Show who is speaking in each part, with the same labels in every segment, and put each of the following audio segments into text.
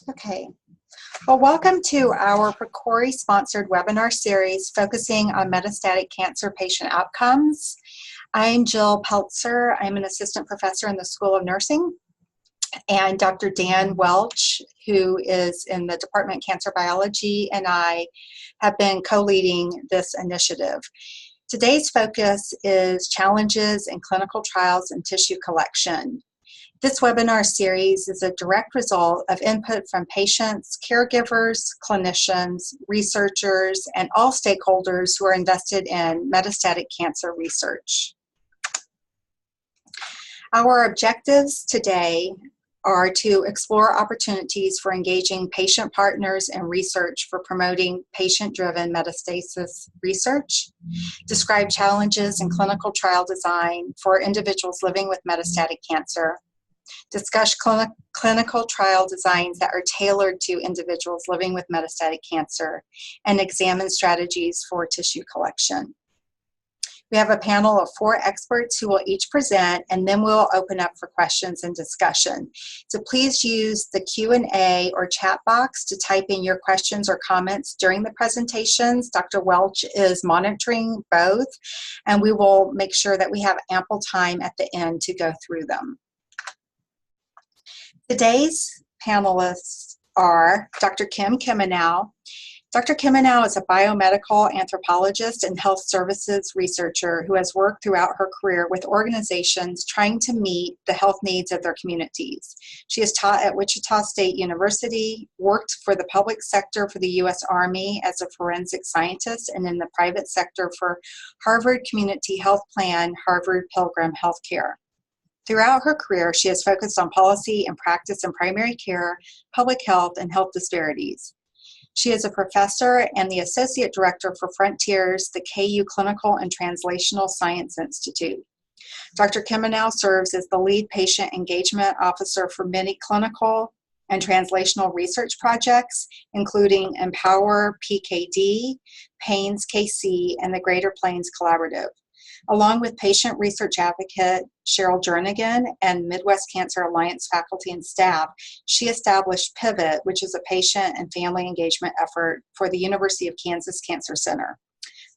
Speaker 1: Okay, well, welcome to our PCORI-sponsored webinar series focusing on metastatic cancer patient outcomes. I'm Jill Peltzer. I'm an assistant professor in the School of Nursing, and Dr. Dan Welch, who is in the Department of Cancer Biology, and I have been co-leading this initiative. Today's focus is challenges in clinical trials and tissue collection. This webinar series is a direct result of input from patients, caregivers, clinicians, researchers, and all stakeholders who are invested in metastatic cancer research. Our objectives today are to explore opportunities for engaging patient partners and research for promoting patient-driven metastasis research, describe challenges in clinical trial design for individuals living with metastatic cancer, discuss clinical trial designs that are tailored to individuals living with metastatic cancer, and examine strategies for tissue collection. We have a panel of 4 experts who will each present, and then we'll open up for questions and discussion. So please use the Q&A or chat box to type in your questions or comments during the presentations. Dr. Welch is monitoring both, and we will make sure that we have ample time at the end to go through them. Today's panelists are Dr. Kim Kimenow. Dr. Kimenow is a biomedical anthropologist and health services researcher who has worked throughout her career with organizations trying to meet the health needs of their communities. She has taught at Wichita State University, worked for the public sector for the U.S. Army as a forensic scientist, and in the private sector for Harvard Community Health Plan, Harvard Pilgrim Healthcare. Throughout her career, she has focused on policy and practice in primary care, public health, and health disparities. She is a professor and the associate director for Frontiers, the KU Clinical and Translational Science Institute. Dr. Kimenow serves as the lead patient engagement officer for many clinical and translational research projects, including Empower PKD, PAINS KC, and the Greater Plains Collaborative. Along with patient research advocate Cheryl Jernigan and Midwest Cancer Alliance faculty and staff, she established Pivot, which is a patient and family engagement effort for the University of Kansas Cancer Center.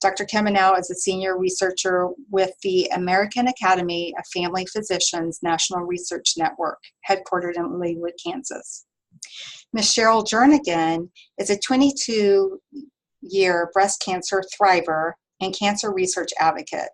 Speaker 1: Dr. Kimenow is a senior researcher with the American Academy of Family Physicians National Research Network, headquartered in Leawood, Kansas. Ms. Cheryl Jernigan is a 22-year breast cancer thriver and cancer research advocate.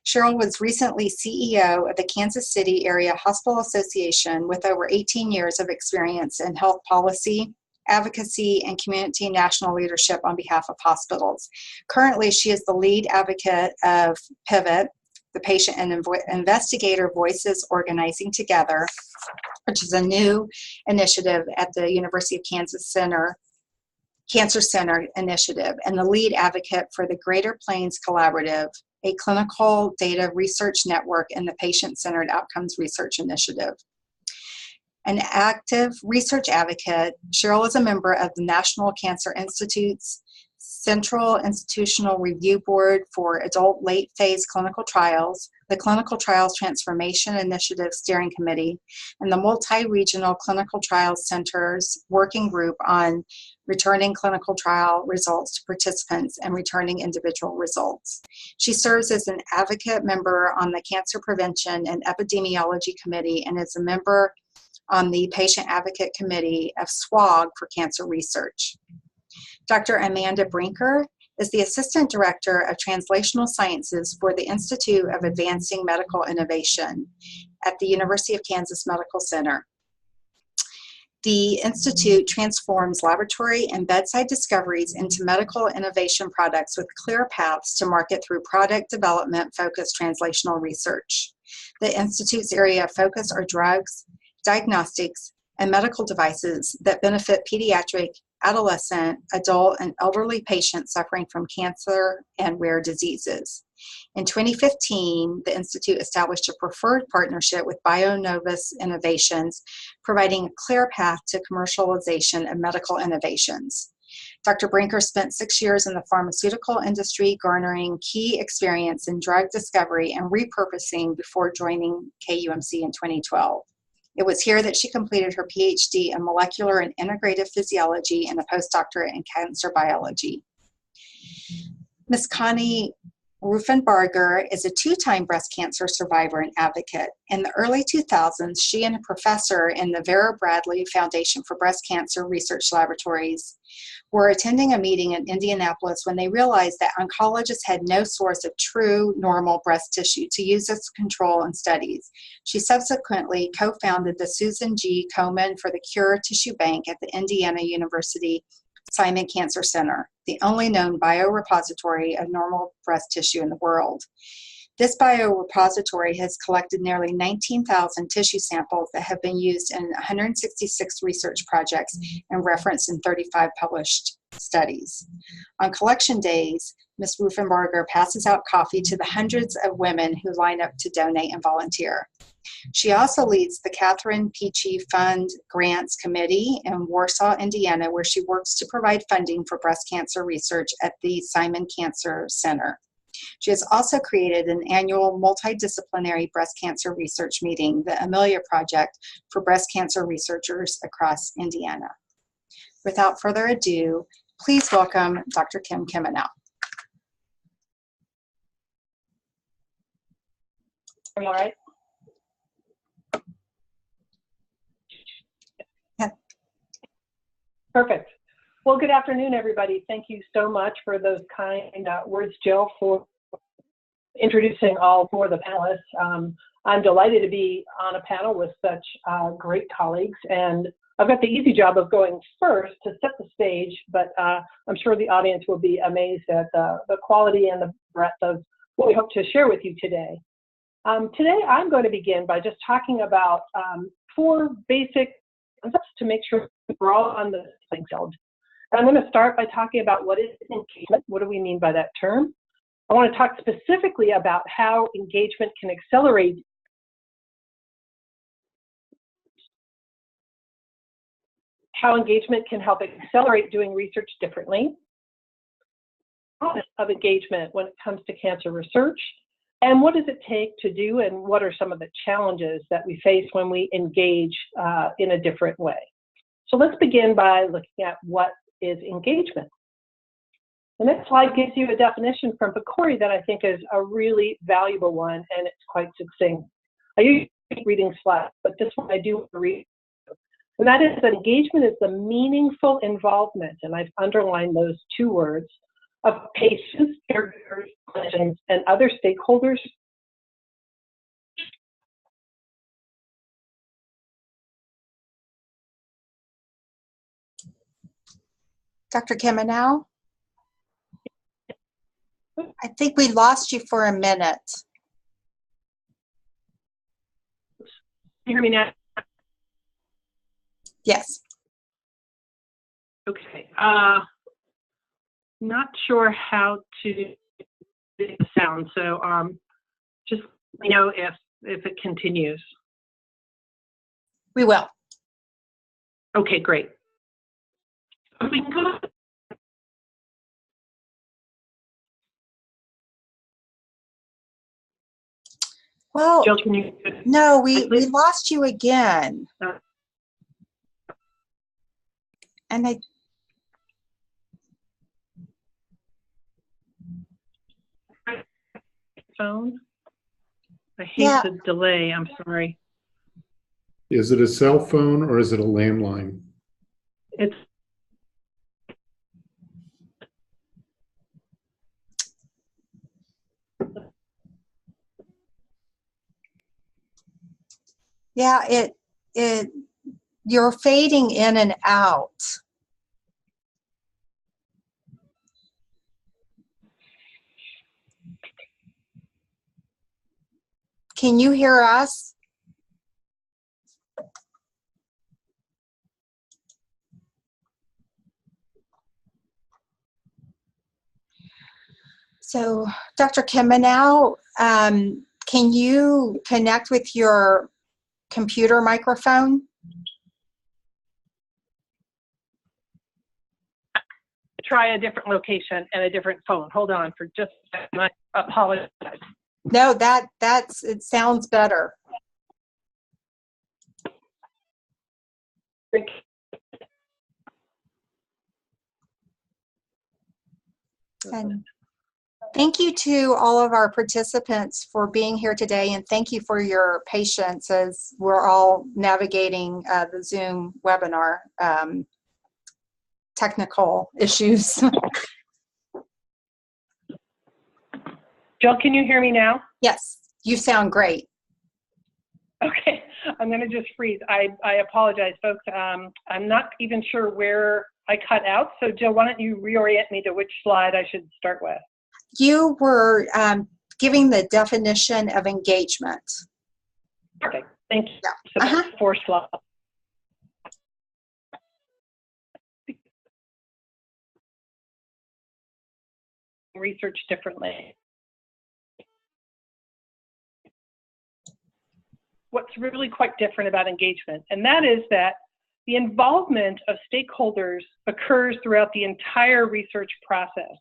Speaker 1: Cheryl was recently CEO of the Kansas City Area Hospital Association with over 18 years of experience in health policy, advocacy, and community national leadership on behalf of hospitals. Currently, she is the lead advocate of Pivot, the Patient and Investigator Voices Organizing Together, which is a new initiative at the University of Kansas Cancer Center initiative, and the lead advocate for the Greater Plains Collaborative, a clinical data research network in the Patient-Centered Outcomes Research Initiative. An active research advocate, Cheryl is a member of the National Cancer Institute's Central Institutional Review Board for Adult Late Phase Clinical Trials, the Clinical Trials Transformation Initiative Steering Committee, and the Multi-Regional Clinical Trials Center's Working Group on returning clinical trial results to participants and returning individual results. She serves as an advocate member on the Cancer Prevention and Epidemiology Committee and is a member on the Patient Advocate Committee of SWOG for Cancer Research. Dr. Amanda Brinker is the Assistant Director of Translational Sciences for the Institute of Advancing Medical Innovation at the University of Kansas Medical Center. The Institute transforms laboratory and bedside discoveries into medical innovation products with clear paths to market through product development-focused translational research. The Institute's area of focus are drugs, diagnostics, and medical devices that benefit pediatric, adolescent, adult, and elderly patients suffering from cancer and rare diseases. In 2015, the Institute established a preferred partnership with BioNovus Innovations, providing a clear path to commercialization of medical innovations. Dr. Brinker spent 6 years in the pharmaceutical industry, garnering key experience in drug discovery and repurposing before joining KUMC in 2012. It was here that she completed her PhD in molecular and integrative physiology and a postdoctorate in cancer biology. Ms. Connie Ruffenbarger is a two-time breast cancer survivor and advocate. In the early 2000s, she and a professor in the Vera Bradley Foundation for Breast Cancer Research Laboratories were attending a meeting in Indianapolis when they realized that oncologists had no source of true normal breast tissue to use as control in studies. She subsequently co-founded the Susan G. Komen for the Cure Tissue Bank at the Indiana University Simon Cancer Center, the only known biorepository of normal breast tissue in the world. This biorepository has collected nearly 19,000 tissue samples that have been used in 166 research projects and referenced in 35 published studies. On collection days, Ms. Ruffenbarger passes out coffee to the hundreds of women who line up to donate and volunteer. She also leads the Catherine Peachy Fund Grants Committee in Warsaw, Indiana, where she works to provide funding for breast cancer research at the Simon Cancer Center. She has also created an annual multidisciplinary breast cancer research meeting, the Amelia Project, for breast cancer researchers across Indiana. Without further ado, please welcome Dr. Kim Kimenow.
Speaker 2: Are you all right?
Speaker 1: Yeah.
Speaker 2: Perfect. Well, good afternoon, everybody. Thank you so much for those kind words, Jill, for introducing all four of the panelists. I'm delighted to be on a panel with such great colleagues, and I've got the easy job of going first to set the stage, but I'm sure the audience will be amazed at the quality and the breadth of what we hope to share with you today. Today, I'm going to begin by just talking about four basic concepts to make sure we're all on the same field. I'm going to start by talking about what is engagement. What do we mean by that term? I want to talk specifically about how engagement can accelerate help accelerate doing research differently, of engagement when it comes to cancer research, and what does it take to do, and what are some of the challenges that we face when we engage in a different way. So let's begin by looking at what is engagement. The next slide gives you a definition from Picori that I think is a really valuable one, and it's quite succinct. I usually hate reading slides, but this one I do want to read. And that is that engagement is the meaningful involvement, and I've underlined those two words, of patients, caregivers, clinicians, and other stakeholders
Speaker 1: Dr. Kimenow, I think we lost you for a minute.
Speaker 2: Can you hear me now?
Speaker 1: Yes.
Speaker 2: Okay. Not sure how to do the sound, so just let me know if it continues.
Speaker 1: We will.
Speaker 2: Okay, great. We can go.
Speaker 1: Well,
Speaker 2: Jill, can you?
Speaker 1: no, we lost you again. And I
Speaker 2: Phone. I hate the delay. I'm sorry.
Speaker 3: Is it a cell phone or is it a landline?
Speaker 2: It's
Speaker 1: you're fading in and out. Can you hear us? So, Dr. Kimenow, can you connect with your computer microphone?
Speaker 2: try a different location and a different phone. Hold on for just a second. I apologize.
Speaker 1: No, it sounds better. And thank you to all of our participants for being here today, and thank you for your patience as we're all navigating the Zoom webinar technical issues.
Speaker 2: Jill, can you hear me now?
Speaker 1: Yes, you sound great.
Speaker 2: Okay, I'm going to just freeze. I apologize, folks. I'm not even sure where I cut out. So, Jill, why don't you reorient me to which slide I should start with?
Speaker 1: You were giving the definition of engagement.
Speaker 2: Perfect. Thank you.
Speaker 1: Yeah.
Speaker 2: So that's 4 slides. Research differently. What's really quite different about engagement, and that is that the involvement of stakeholders occurs throughout the entire research process.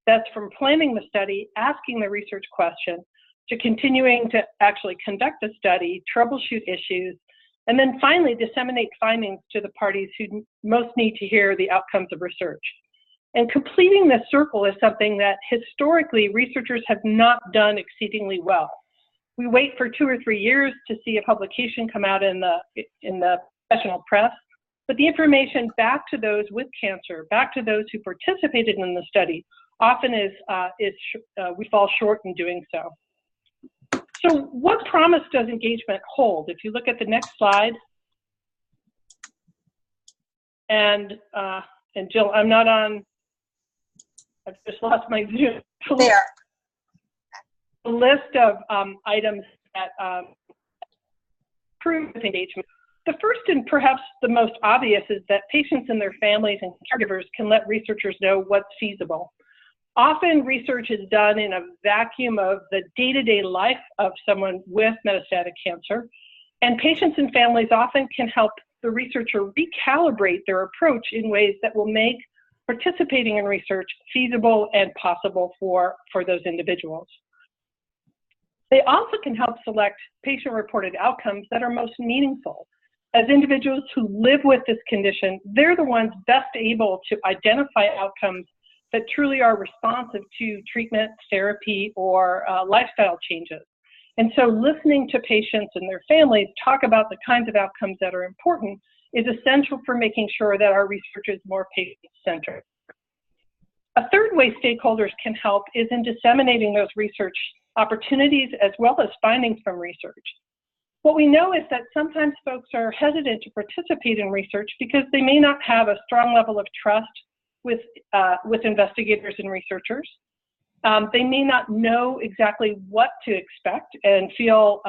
Speaker 2: That's from planning the study, asking the research question, to continuing to actually conduct the study, troubleshoot issues, and then finally disseminate findings to the parties who most need to hear the outcomes of research. And completing this circle is something that historically researchers have not done exceedingly well. We wait for 2 or 3 years to see a publication come out in the professional press, but the information back to those with cancer, back to those who participated in the study, often we fall short in doing so. So what promise does engagement hold? If you look at the next slide, and Jill, I'm not on, I've just lost my Zoom.
Speaker 1: There.
Speaker 2: A list of items that prove engagement. The first and perhaps the most obvious is that patients and their families and caregivers can let researchers know what's feasible. Often research is done in a vacuum of the day-to-day life of someone with metastatic cancer, and patients and families often can help the researcher recalibrate their approach in ways that will make participating in research feasible and possible for those individuals. They also can help select patient-reported outcomes that are most meaningful. As individuals who live with this condition, they're the ones best able to identify outcomes that truly are responsive to treatment, therapy, or lifestyle changes. And so listening to patients and their families talk about the kinds of outcomes that are important is essential for making sure that our research is more patient-centered. A third way stakeholders can help is in disseminating those research opportunities as well as findings from research. What we know is that sometimes folks are hesitant to participate in research because they may not have a strong level of trust with investigators and researchers. They may not know exactly what to expect and feel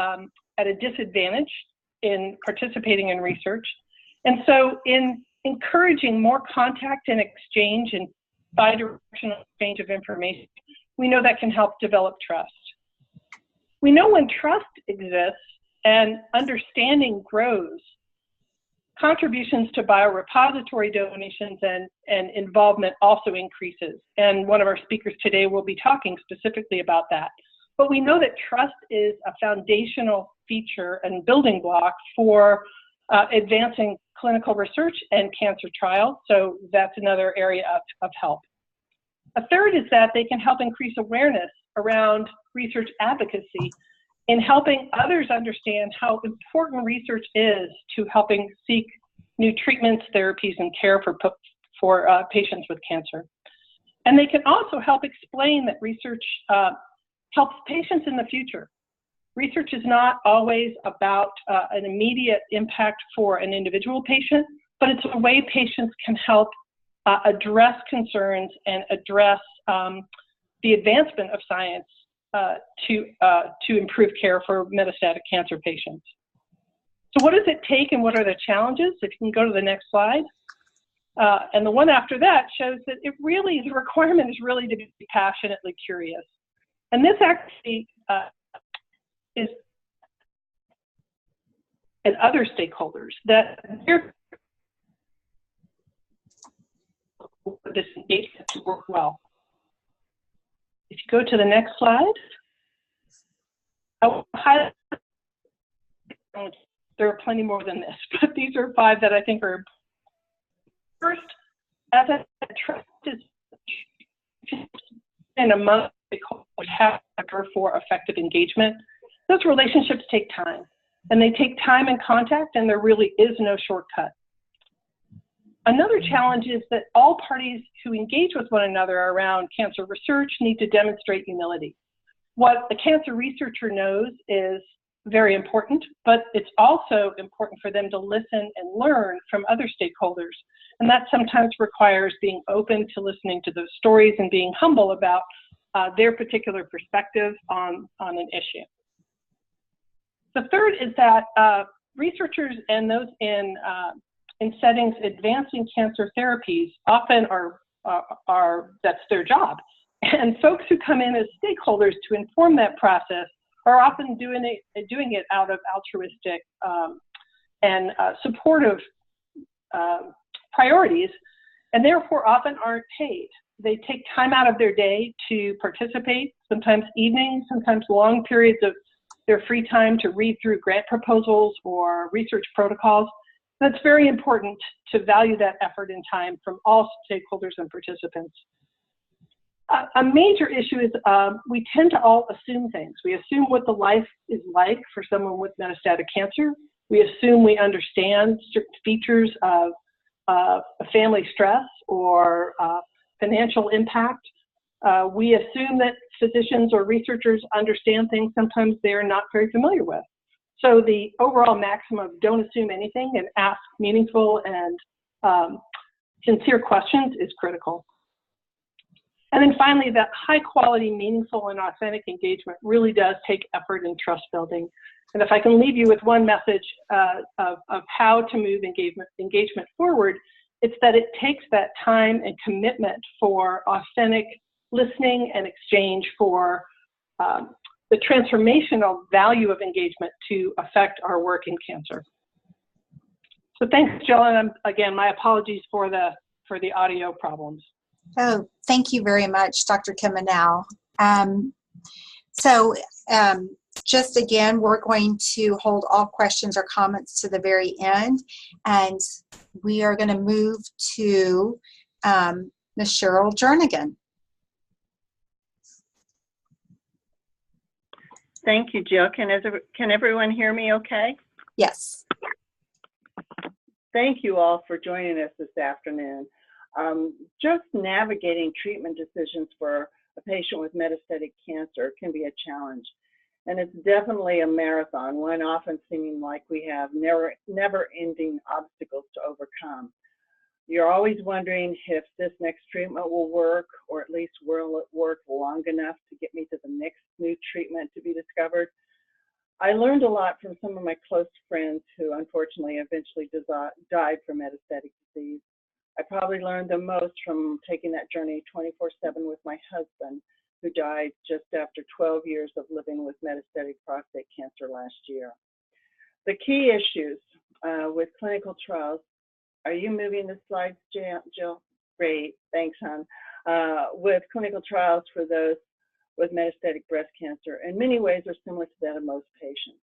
Speaker 2: at a disadvantage in participating in research. And so in encouraging more contact and exchange and bi-directional exchange of information, we know that can help develop trust. We know when trust exists and understanding grows, contributions to biorepository donations and involvement also increases. And one of our speakers today will be talking specifically about that. But we know that trust is a foundational feature and building block for advancing clinical research and cancer trials. So that's another area of help. A third is that they can help increase awareness around research advocacy in helping others understand how important research is to helping seek new treatments, therapies, and care for patients with cancer. And they can also help explain that research helps patients in the future. Research is not always about an immediate impact for an individual patient, but it's a way patients can help address concerns and address the advancement of science to improve care for metastatic cancer patients. So what does it take and what are the challenges? If you can go to the next slide. And the one after that shows that the requirement is really to be passionately curious. And this actually is, and other stakeholders, that they're this engagement to work well. If you go to the next slide, I will highlight, there are plenty more than this, but these are 5 that I think are. First, as I said, trust is and among stakeholders have to occur for effective engagement. Those relationships take time, and they take time and contact, and there really is no shortcut. Another challenge is that all parties who engage with one another around cancer research need to demonstrate humility. What the cancer researcher knows is very important, but it's also important for them to listen and learn from other stakeholders. And that sometimes requires being open to listening to those stories and being humble about their particular perspective on an issue. The third is that researchers and those in settings advancing cancer therapies often that's their job. And folks who come in as stakeholders to inform that process are often doing it out of altruistic and supportive priorities, and therefore often aren't paid. They take time out of their day to participate, sometimes evenings, sometimes long periods of their free time to read through grant proposals or research protocols. That's very important to value that effort and time from all stakeholders and participants. A major issue is we tend to all assume things. We assume what the life is like for someone with metastatic cancer. We assume we understand certain features of family stress or financial impact. We assume that physicians or researchers understand things sometimes they're not very familiar with. So the overall maxim of don't assume anything and ask meaningful and sincere questions is critical. And then finally, that high quality, meaningful, and authentic engagement really does take effort and trust building. And if I can leave you with one message of how to move engagement forward, it's that it takes that time and commitment for authentic listening and exchange for the transformational value of engagement to affect our work in cancer. So thanks, Jill, and again, my apologies for the audio problems.
Speaker 1: Oh, thank you very much, Dr. Kimanow. Just again, we're going to hold all questions or comments to the very end, and we are going to move to Ms. Cheryl Jernigan.
Speaker 4: Thank you, Jill. Can everyone hear me okay?
Speaker 1: Yes.
Speaker 4: Thank you all for joining us this afternoon. Just navigating treatment decisions for a patient with metastatic cancer can be a challenge. And it's definitely a marathon, one often seeming like we have never-ending obstacles to overcome. You're always wondering if this next treatment will work, or at least will it work long enough to get me to the next new treatment to be discovered. I learned a lot from some of my close friends who unfortunately eventually died from metastatic disease. I probably learned the most from taking that journey 24/7 with my husband, who died just after 12 years of living with metastatic prostate cancer last year. The key issues with clinical trials, are you moving the slides, Jill? Great, thanks, hon. With clinical trials for those with metastatic breast cancer, in many ways are similar to that of most patients.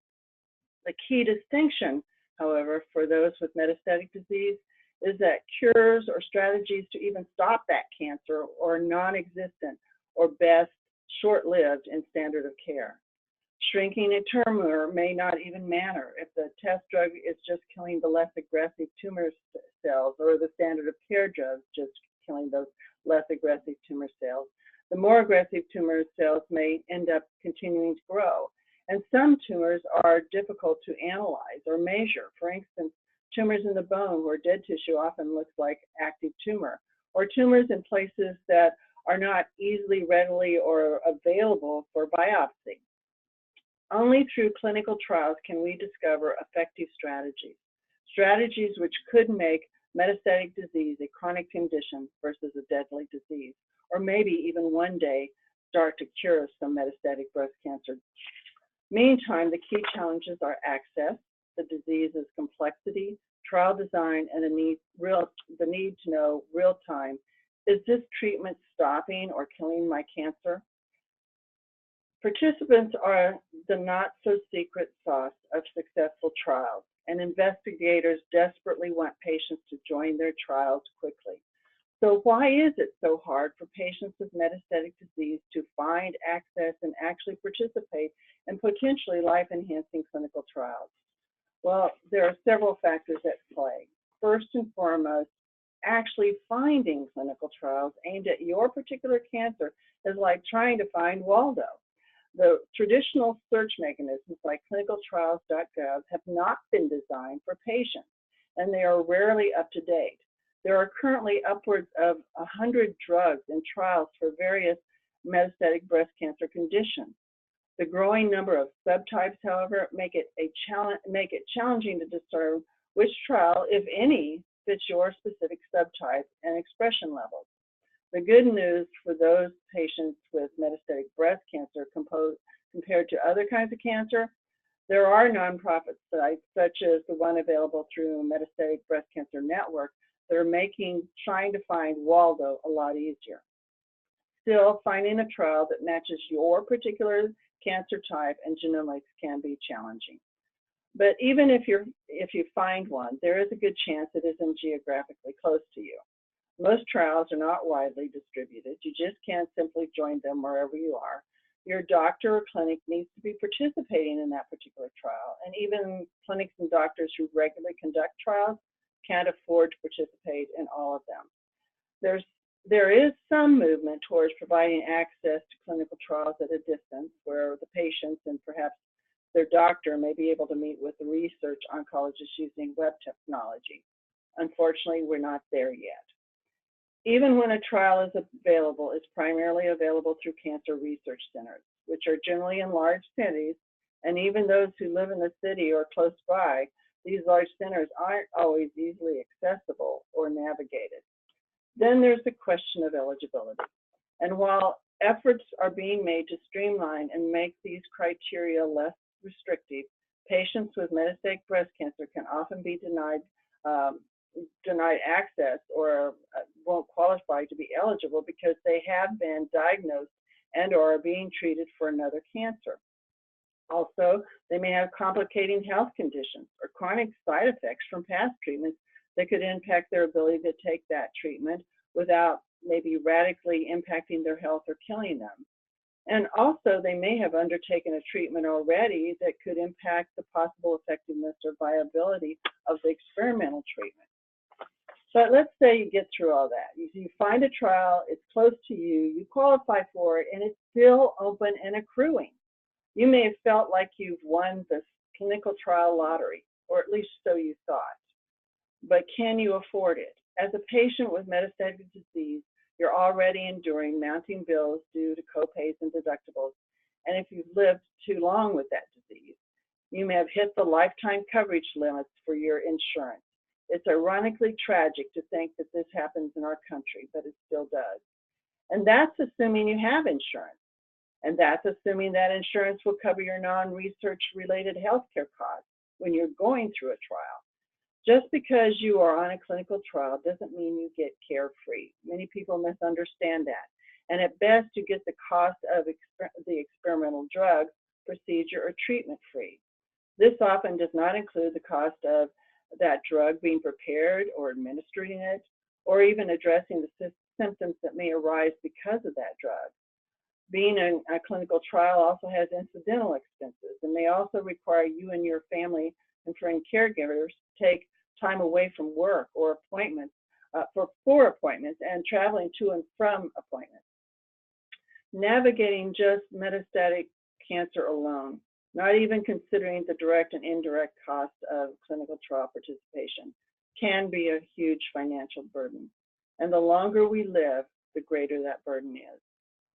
Speaker 4: The key distinction, however, for those with metastatic disease is that cures or strategies to even stop that cancer are non-existent, or best short-lived in standard of care. Shrinking a tumor may not even matter if the test drug is just killing the less aggressive tumor cells, or the standard of care drug just killing those less aggressive tumor cells. The more aggressive tumor cells may end up continuing to grow. And some tumors are difficult to analyze or measure. For instance, tumors in the bone where dead tissue often looks like active tumor, or tumors in places that are not easily, readily, or available for biopsy. Only through clinical trials can we discover effective strategies which could make metastatic disease a chronic condition versus a deadly disease, or maybe even one day start to cure some metastatic breast cancer. Meantime, the key challenges are access, the disease's complexity, trial design, and the need to know real time, is this treatment stopping or killing my cancer? Participants are the not-so-secret sauce of successful trials, and investigators desperately want patients to join their trials quickly. So why is it so hard for patients with metastatic disease to find, access, and actually participate in potentially life-enhancing clinical trials? Well, there are several factors at play. First and foremost, actually finding clinical trials aimed at your particular cancer is like trying to find Waldo. The traditional search mechanisms like clinicaltrials.gov have not been designed for patients, and they are rarely up to date. There are currently upwards of 100 drugs in trials for various metastatic breast cancer conditions. The growing number of subtypes, however, make it challenging to discern which trial, if any, fits your specific subtype and expression levels. The good news for those patients with metastatic breast cancer compared to other kinds of cancer, there are nonprofit sites such as the one available through Metastatic Breast Cancer Network that are trying to find Waldo a lot easier. Still, finding a trial that matches your particular cancer type and genomics can be challenging. But even if you find one, there is a good chance it isn't geographically close to you. Most trials are not widely distributed. You just can't simply join them wherever you are. Your doctor or clinic needs to be participating in that particular trial, and even clinics and doctors who regularly conduct trials can't afford to participate in all of them. There is some movement towards providing access to clinical trials at a distance where the patients and perhaps their doctor may be able to meet with the research oncologists using web technology. Unfortunately, we're not there yet. Even when a trial is available, it's primarily available through cancer research centers, which are generally in large cities, and even those who live in the city or close by, these large centers aren't always easily accessible or navigated. Then there's the question of eligibility. And while efforts are being made to streamline and make these criteria less restrictive, patients with metastatic breast cancer can often be denied access or won't qualify to be eligible because they have been diagnosed and or are being treated for another cancer. Also, they may have complicating health conditions or chronic side effects from past treatments that could impact their ability to take that treatment without maybe radically impacting their health or killing them. And also, they may have undertaken a treatment already that could impact the possible effectiveness or viability of the experimental treatment. But let's say you get through all that. You find a trial, it's close to you, you qualify for it, and it's still open and accruing. You may have felt like you've won the clinical trial lottery, or at least so you thought. But can you afford it? As a patient with metastatic disease, you're already enduring mounting bills due to copays and deductibles. And if you've lived too long with that disease, you may have hit the lifetime coverage limits for your insurance. It's ironically tragic to think that this happens in our country, but it still does. And that's assuming you have insurance. And that's assuming that insurance will cover your non-research related healthcare costs when you're going through a trial. Just because you are on a clinical trial doesn't mean you get care free. Many people misunderstand that. And at best, you get the cost of the experimental drug, procedure, or treatment free. This often does not include the cost of that drug being prepared or administering it, or even addressing the symptoms that may arise because of that drug. Being in a clinical trial also has incidental expenses and may also require you and your family and friend caregivers to take time away from work or appointments for appointments and traveling to and from appointments. Navigating just metastatic cancer alone, not even considering the direct and indirect cost of clinical trial participation, can be a huge financial burden. And the longer we live, the greater that burden is.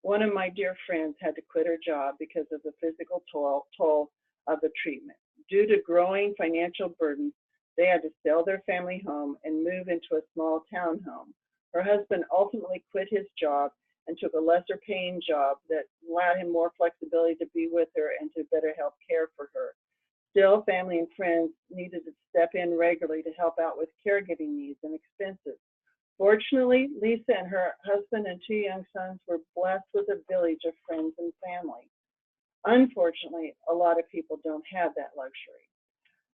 Speaker 4: One of my dear friends had to quit her job because of the physical toll of the treatment. Due to growing financial burdens, they had to sell their family home and move into a small townhome. Her husband ultimately quit his job and took a lesser paying job that allowed him more flexibility to be with her and to better help care for her. Still, family and friends needed to step in regularly to help out with caregiving needs and expenses. Fortunately, Lisa and her husband and 2 young sons were blessed with a village of friends and family. Unfortunately, a lot of people don't have that luxury.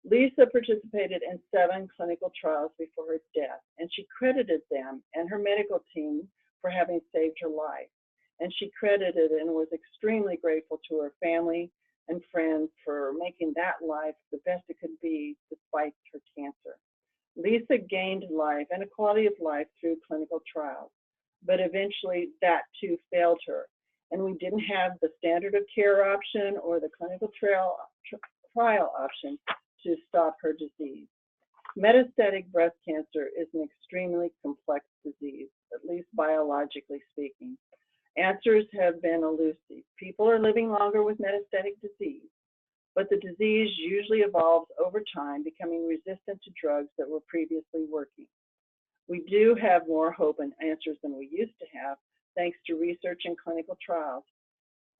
Speaker 4: Lisa participated in 7 clinical trials before her death, and she credited them and her medical team for having saved her life. And she credited and was extremely grateful to her family and friends for making that life the best it could be despite her cancer. Lisa gained life and a quality of life through clinical trials, but eventually that too failed her. And we didn't have the standard of care option or the clinical trial option to stop her disease. Metastatic breast cancer is an extremely complex disease, at least biologically speaking. Answers have been elusive. People are living longer with metastatic disease, but the disease usually evolves over time, becoming resistant to drugs that were previously working. We do have more hope and answers than we used to have, thanks to research and clinical trials.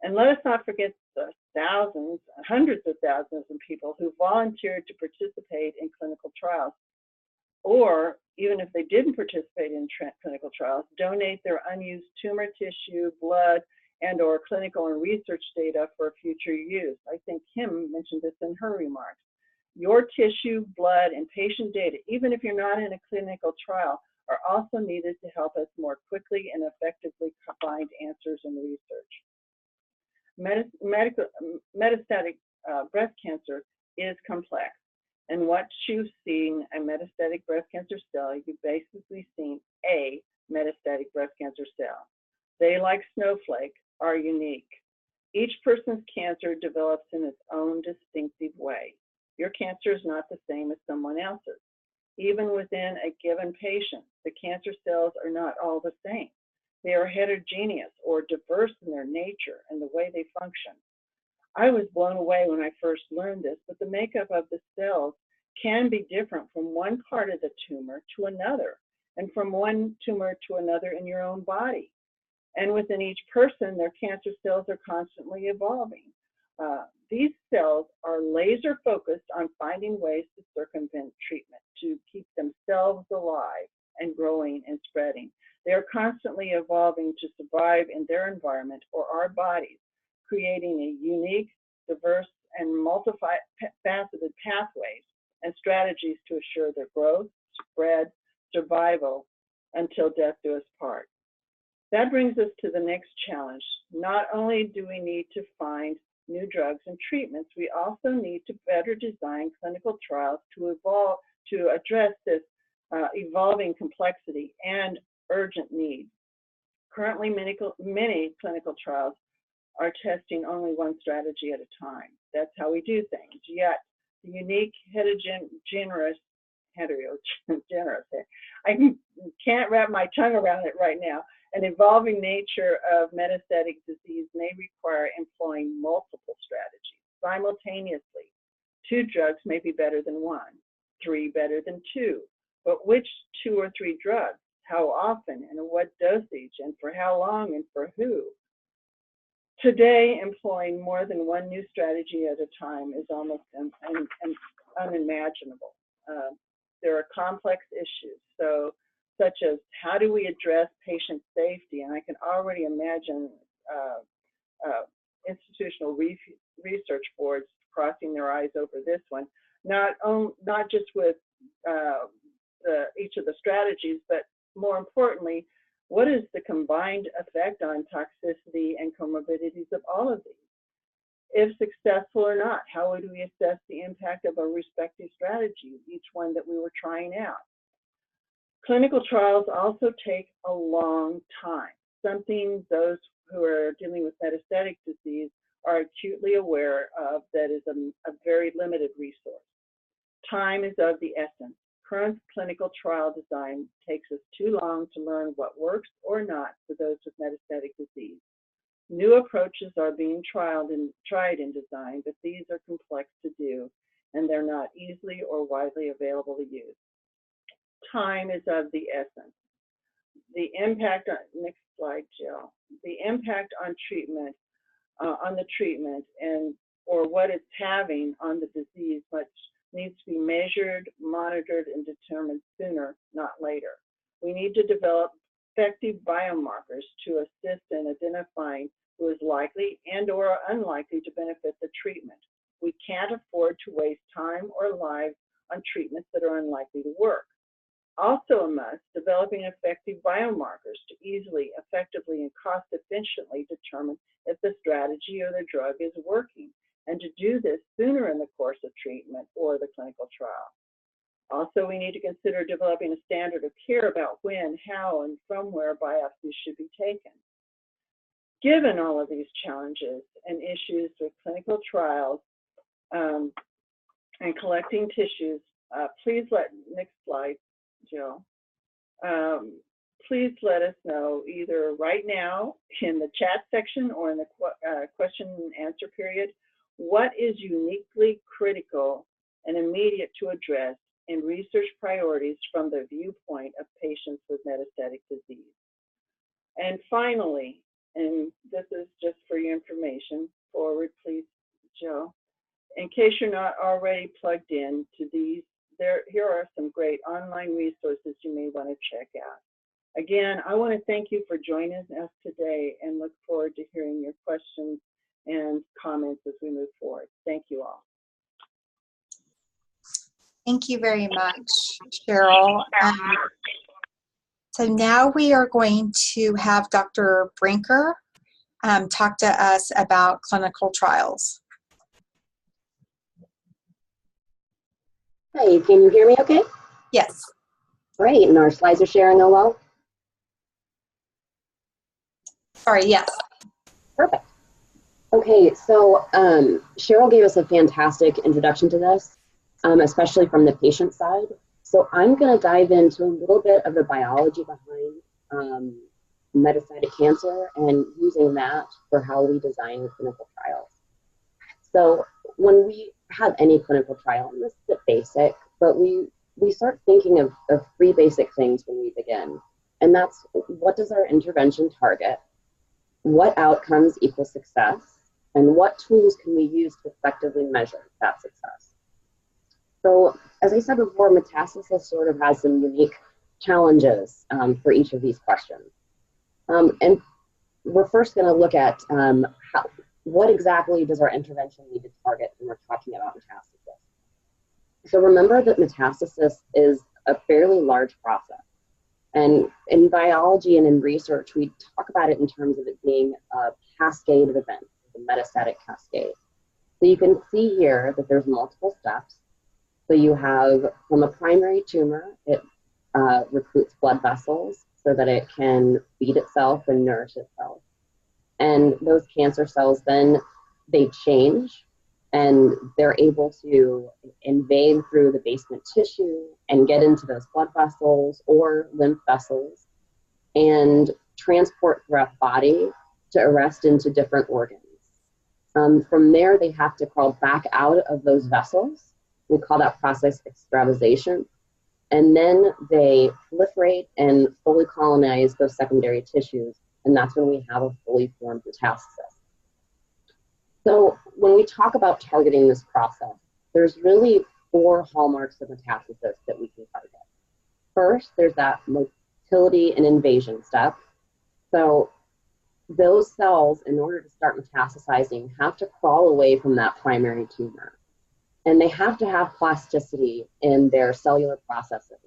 Speaker 4: And let us not forget the thousands, hundreds of thousands of people who volunteered to participate in clinical trials, or even if they didn't participate in clinical trials, donate their unused tumor tissue, blood, and/or clinical and research data for future use. I think Kim mentioned this in her remarks. Your tissue, blood, and patient data, even if you're not in a clinical trial, are also needed to help us more quickly and effectively find answers in research. Metastatic breast cancer is complex. And what you've seen a metastatic breast cancer cell, you've basically seen a metastatic breast cancer cell. They, like snowflake, are unique. Each person's cancer develops in its own distinctive way. Your cancer is not the same as someone else's. Even within a given patient, the cancer cells are not all the same. They are heterogeneous or diverse in their nature and the way they function. I was blown away when I first learned this, but the makeup of the cells can be different from one part of the tumor to another, and from one tumor to another in your own body. And within each person, their cancer cells are constantly evolving. These cells are laser focused on finding ways to circumvent treatment, to keep themselves alive and growing and spreading. They are constantly evolving to survive in their environment or our bodies, creating a unique, diverse, and multifaceted pathways and strategies to assure their growth, spread, survival, until death do us part. That brings us to the next challenge. Not only do we need to find new drugs and treatments, we also need to better design clinical trials to address this evolving complexity and urgent need. Currently, many clinical trials are testing only one strategy at a time. That's how we do things. Yet, the unique heterogeneous, I can't wrap my tongue around it right now, an evolving nature of metastatic disease may require employing multiple strategies simultaneously. 2 drugs may be better than 1, 3 better than 2, but which 2 or 3 drugs, how often, and what dosage, and for how long, and for who? Today, employing more than one new strategy at a time is almost unimaginable. There are complex issues, such as how do we address patient safety? And I can already imagine institutional research boards crossing their eyes over this one, not just with each of the strategies, but more importantly, what is the combined effect on toxicity and comorbidities of all of these? If successful or not, how would we assess the impact of a respective strategy, each one that we were trying out? Clinical trials also take a long time, something those who are dealing with metastatic disease are acutely aware of, that is a very limited resource. Time is of the essence. Current clinical trial design takes us too long to learn what works or not for those with metastatic disease. New approaches are being tried in design, but these are complex to do, and they're not easily or widely available to use. Time is of the essence. The impact on, next slide, Jill. The impact on treatment, or what it's having on the disease, much needs to be measured, monitored, and determined sooner, not later. We need to develop effective biomarkers to assist in identifying who is likely and/or unlikely to benefit the treatment. We can't afford to waste time or lives on treatments that are unlikely to work. Also a must, developing effective biomarkers to easily, effectively, and cost-efficiently determine if the strategy or the drug is working, and to do this sooner in the course of treatment or the clinical trial. Also, we need to consider developing a standard of care about when, how, and from where biopsies should be taken. Given all of these challenges and issues with clinical trials and collecting tissues, please next slide, Jill. Please let us know either right now in the chat section or in the question and answer period, what is uniquely critical and immediate to address in research priorities from the viewpoint of patients with metastatic disease. And finally, and this is just for your information, forward please, Joe, in case you're not already plugged in to these, here are some great online resources you may want to check out. Again, I want to thank you for joining us today and look forward to hearing your questions and comments as we move forward. Thank you all.
Speaker 1: Thank you very much, Cheryl. So now we are going to have Dr. Brinker talk to us about clinical trials.
Speaker 5: Hey, can you hear me okay?
Speaker 1: Yes.
Speaker 5: Great, and our slides are sharing oh well?
Speaker 1: Sorry, yes.
Speaker 5: Perfect. Okay, so Cheryl gave us a fantastic introduction to this, especially from the patient side. So I'm going to dive into a little bit of the biology behind metastatic cancer and using that for how we design clinical trials. So when we have any clinical trial, and this is a bit basic, but we start thinking of three basic things when we begin. And that's, what does our intervention target? What outcomes equal success? And what tools can we use to effectively measure that success? So as I said before, metastasis sort of has some unique challenges for each of these questions. And we're first going to look at what exactly does our intervention need to target when we're talking about metastasis. So remember that metastasis is a fairly large process. And in biology and in research, we talk about it in terms of it being a cascade of events, the metastatic cascade. So you can see here that there's multiple steps. So you have, from a primary tumor, it recruits blood vessels so that it can feed itself and nourish itself. And those cancer cells then, they change and they're able to invade through the basement tissue and get into those blood vessels or lymph vessels and transport throughout the body to arrest into different organs. From there, they have to crawl back out of those vessels. We call that process extravasation. And then they proliferate and fully colonize those secondary tissues. And that's when we have a fully formed metastasis. So when we talk about targeting this process, there's really 4 hallmarks of metastasis that we can target. First, there's that motility and invasion step. So those cells, in order to start metastasizing, have to crawl away from that primary tumor. And they have to have plasticity in their cellular processes,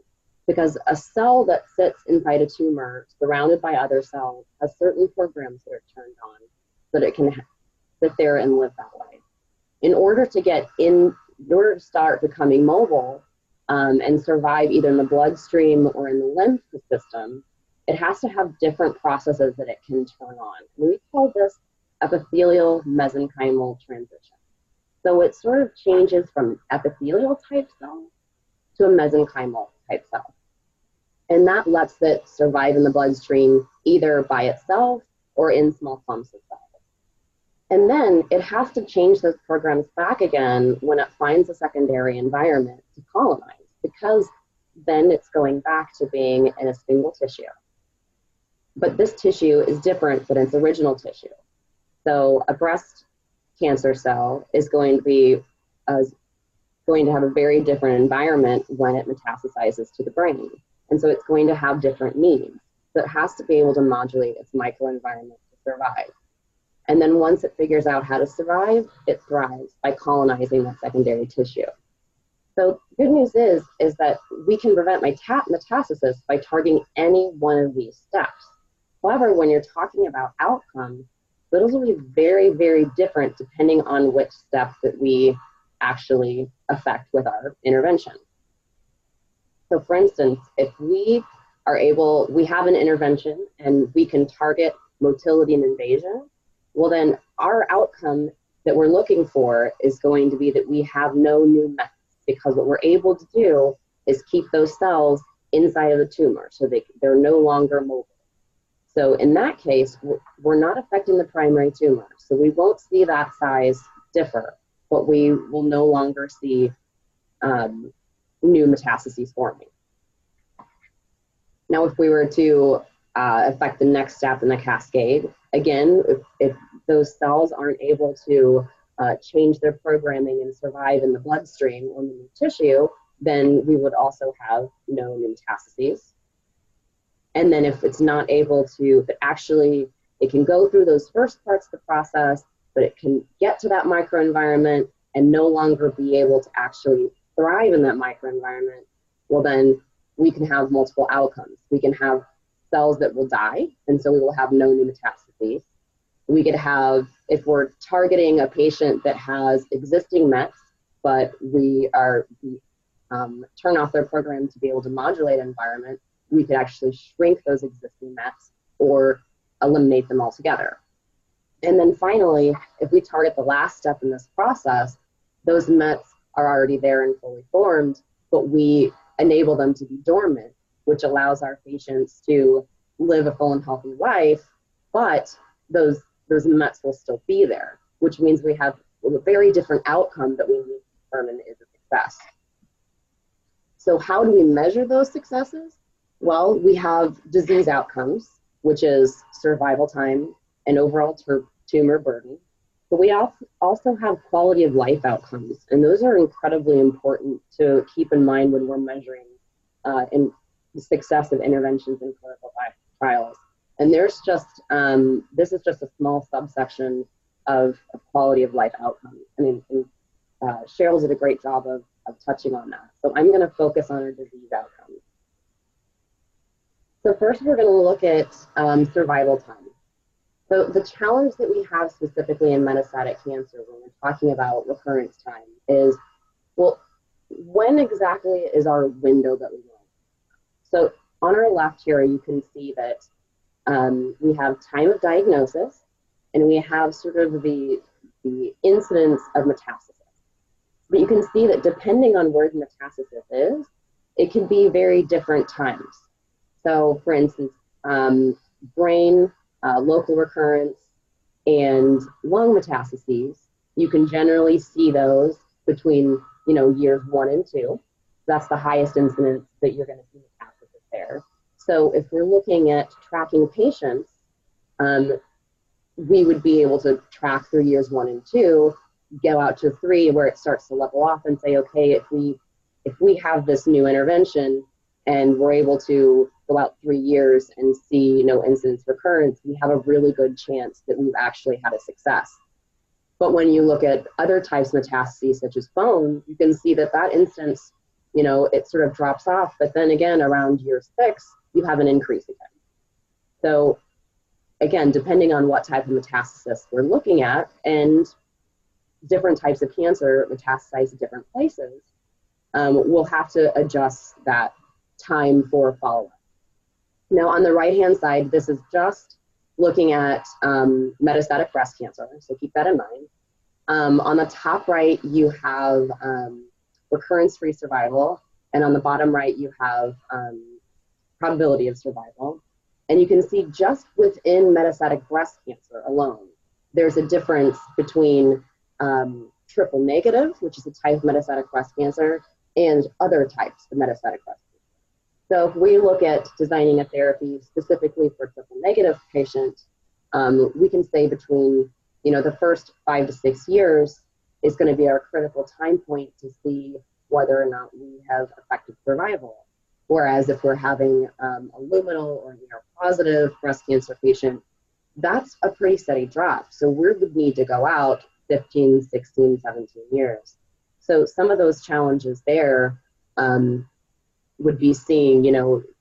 Speaker 5: because a cell that sits inside a tumor surrounded by other cells has certain programs that are turned on so that it can sit there and live that way. In order to start becoming mobile and survive either in the bloodstream or in the lymph system, it has to have different processes that it can turn on. And we call this epithelial mesenchymal transition. So it sort of changes from epithelial type cell to a mesenchymal type cell. And that lets it survive in the bloodstream either by itself or in small clumps of cells. And then it has to change those programs back again when it finds a secondary environment to colonize, because then it's going back to being in a single tissue. But this tissue is different than its original tissue. So a breast cancer cell is going to have a very different environment when it metastasizes to the brain. And so it's going to have different needs. So it has to be able to modulate its microenvironment to survive. And then once it figures out how to survive, it thrives by colonizing that secondary tissue. So good news is that we can prevent metastasis by targeting any one of these steps. However, when you're talking about outcomes, those will be very, very different depending on which step that we actually affect with our intervention. So for instance, if we have an intervention and we can target motility and invasion, well then our outcome that we're looking for is going to be that we have no new mets, because what we're able to do is keep those cells inside of the tumor so they're no longer mobile. So in that case, we're not affecting the primary tumor, so we won't see that size differ, but we will no longer see new metastases forming. Now, if we were to affect the next step in the cascade, again, if those cells aren't able to change their programming and survive in the bloodstream or in the tissue, then we would also have no new metastases. And then if it's not able to, it can go through those first parts of the process, but it can get to that microenvironment and no longer be able to actually thrive in that microenvironment, well then we can have multiple outcomes. We can have cells that will die, and so we will have no new metastases. We could have, if we're targeting a patient that has existing mets, but we turn off their program to be able to modulate environment, we could actually shrink those existing mets or eliminate them altogether. And then finally, if we target the last step in this process, those mets are already there and fully formed, but we enable them to be dormant, which allows our patients to live a full and healthy life, but those mets will still be there, which means we have a very different outcome that we need to determine is a success. So how do we measure those successes? Well, we have disease outcomes, which is survival time and overall tumor burden. But we also have quality of life outcomes, and those are incredibly important to keep in mind when we're measuring in the success of interventions in clinical trials. And there's just, this is just a small subsection of quality of life outcomes. I mean, Cheryl did a great job of touching on that. So I'm gonna focus on our disease outcomes. So first we're gonna look at survival time. So the challenge that we have specifically in metastatic cancer when we're talking about recurrence time is, well, when exactly is our window that we want? So on our left here, you can see that we have time of diagnosis, and we have sort of the incidence of metastasis. But you can see that depending on where the metastasis is, it can be very different times. So for instance, brain, local recurrence, and lung metastases, you can generally see those between years 1 and 2. That's the highest incidence that you're going to see metastasis there. So if we're looking at tracking patients, we would be able to track through years 1 and 2, go out to 3 where it starts to level off and say, okay, if we have this new intervention and we're able to go out 3 years and see no incidence recurrence, we have a really good chance that we've actually had a success. But when you look at other types of metastases, such as bone, you can see that instance, it sort of drops off, but then again, around year 6, you have an increase again. So again, depending on what type of metastasis we're looking at, and different types of cancer metastasize to different places, we'll have to adjust that time for follow-up. Now, on the right-hand side, this is just looking at metastatic breast cancer, so keep that in mind. On the top right, you have recurrence-free survival, and on the bottom right, you have probability of survival. And you can see just within metastatic breast cancer alone, there's a difference between triple negative, which is a type of metastatic breast cancer, and other types of metastatic breast cancer. So if we look at designing a therapy specifically for triple negative patients, we can say between the first 5 to 6 years is going to be our critical time point to see whether or not we have effective survival. Whereas if we're having a luminal or ER positive breast cancer patient, that's a pretty steady drop. So we would need to go out 15, 16, 17 years. So some of those challenges there would be seeing,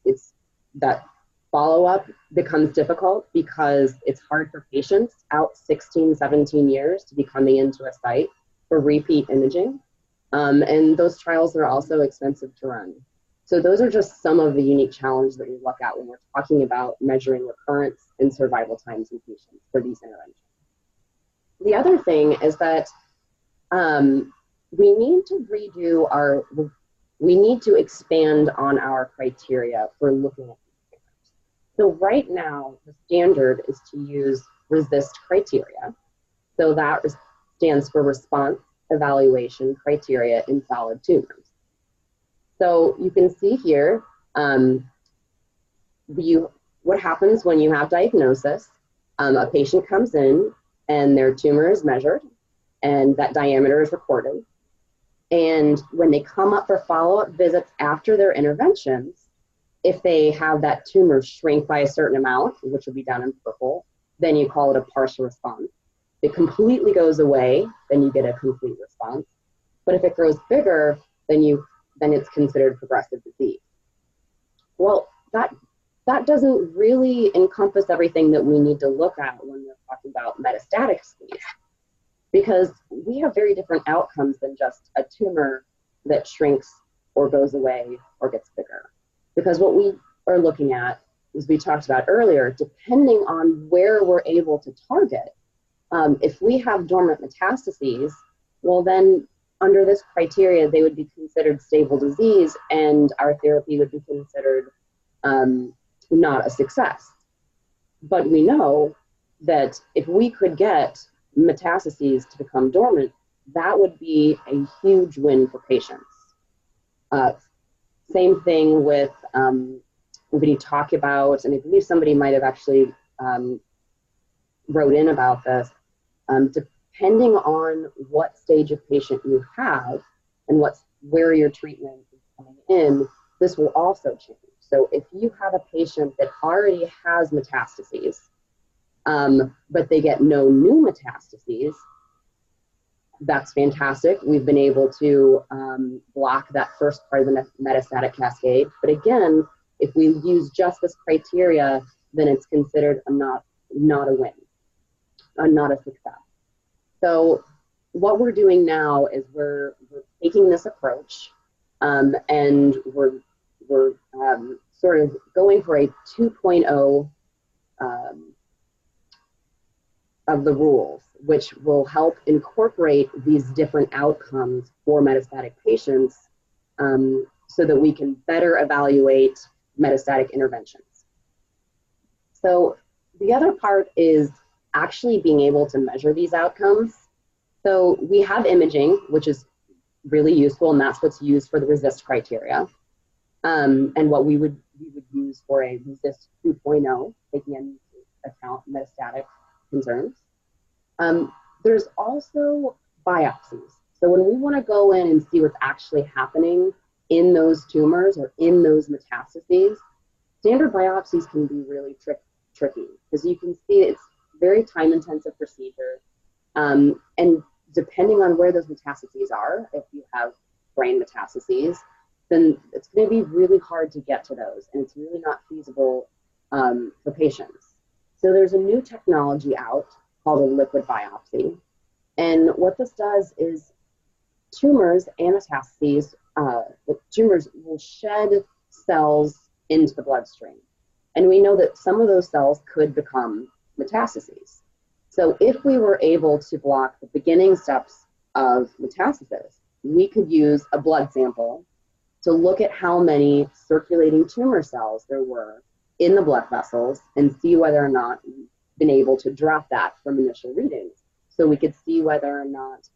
Speaker 5: it's that follow-up becomes difficult because it's hard for patients out 16, 17 years to be coming into a site for repeat imaging. And those trials are also expensive to run. So those are just some of the unique challenges that we look at when we're talking about measuring recurrence and survival times in patients for these interventions. The other thing is that we need to expand on our criteria for looking at these figures. So right now, the standard is to use RESIST criteria. So that stands for Response Evaluation Criteria in Solid Tumors. So you can see here what happens when you have diagnosis. A patient comes in and their tumor is measured and that diameter is recorded. And when they come up for follow-up visits after their interventions, if they have that tumor shrink by a certain amount, which will be down in purple, then you call it a partial response. If it completely goes away, then you get a complete response. But if it grows bigger, then it's considered progressive disease. Well, that doesn't really encompass everything that we need to look at when we're talking about metastatic disease, because we have very different outcomes than just a tumor that shrinks or goes away or gets bigger. Because what we are looking at, as we talked about earlier, depending on where we're able to target, if we have dormant metastases, well then under this criteria, they would be considered stable disease and our therapy would be considered not a success. But we know that if we could get metastases to become dormant, that would be a huge win for patients. Same thing with when you talk about, and I believe somebody might have actually wrote in about this, depending on what stage of patient you have and where your treatment is coming in, this will also change. So if you have a patient that already has metastases, but they get no new metastases, that's fantastic. We've been able to block that first part of the metastatic cascade. But again, if we use just this criteria, then it's considered not a win, not a success. So what we're doing now is we're taking this approach and we're sort of going for a 2.0 of the rules, which will help incorporate these different outcomes for metastatic patients so that we can better evaluate metastatic interventions. So the other part is actually being able to measure these outcomes. So we have imaging, which is really useful, and that's what's used for the RESIST criteria. And what we would use for a RESIST 2.0, taking into account metastatic concerns. There's also biopsies. So when we want to go in and see what's actually happening in those tumors or in those metastases, standard biopsies can be really tricky because you can see it's very time-intensive procedure. And depending on where those metastases are, if you have brain metastases, then it's going to be really hard to get to those, and it's really not feasible for patients. So there's a new technology out called a liquid biopsy. And what this does is tumors and metastases, the tumors will shed cells into the bloodstream. And we know that some of those cells could become metastases. So if we were able to block the beginning steps of metastasis, we could use a blood sample to look at how many circulating tumor cells there were in the blood vessels and see whether or not we've been able to drop that from initial readings. So we could see whether or not,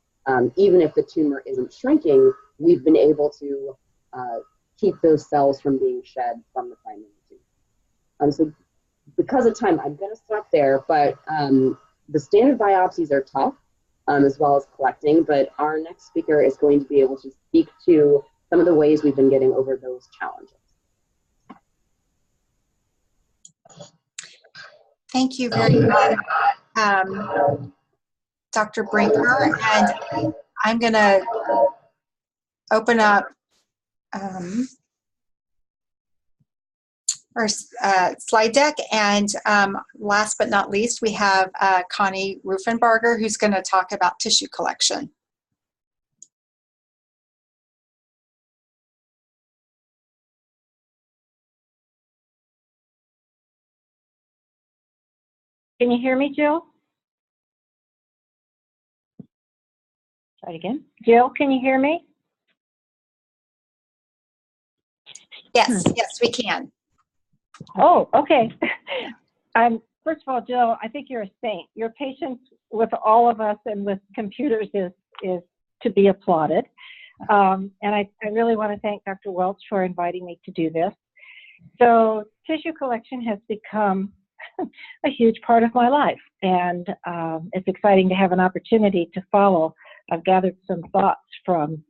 Speaker 5: even if the tumor isn't shrinking, we've been able to keep those cells from being shed from the primary tumor. So because of time, I'm going to stop there, but the standard biopsies are tough, as well as collecting, but our next speaker is going to be able to speak to some of the ways we've been getting over those challenges.
Speaker 1: Thank you very much, Dr. Brinker. And I'm going to open up our slide deck. And last but not least, we have Connie Ruffenbarger, who's going to talk about tissue collection.
Speaker 6: Can you hear me, Jill? Try it again. Jill, can you hear me?
Speaker 1: Yes, yes, we can.
Speaker 6: Oh, okay. First of all, Jill, I think you're a saint. Your patience with all of us and with computers is to be applauded. And I really want to thank Dr. Welch for inviting me to do this. So tissue collection has become a huge part of my life, and it's exciting to have an opportunity to follow. I've gathered some thoughts from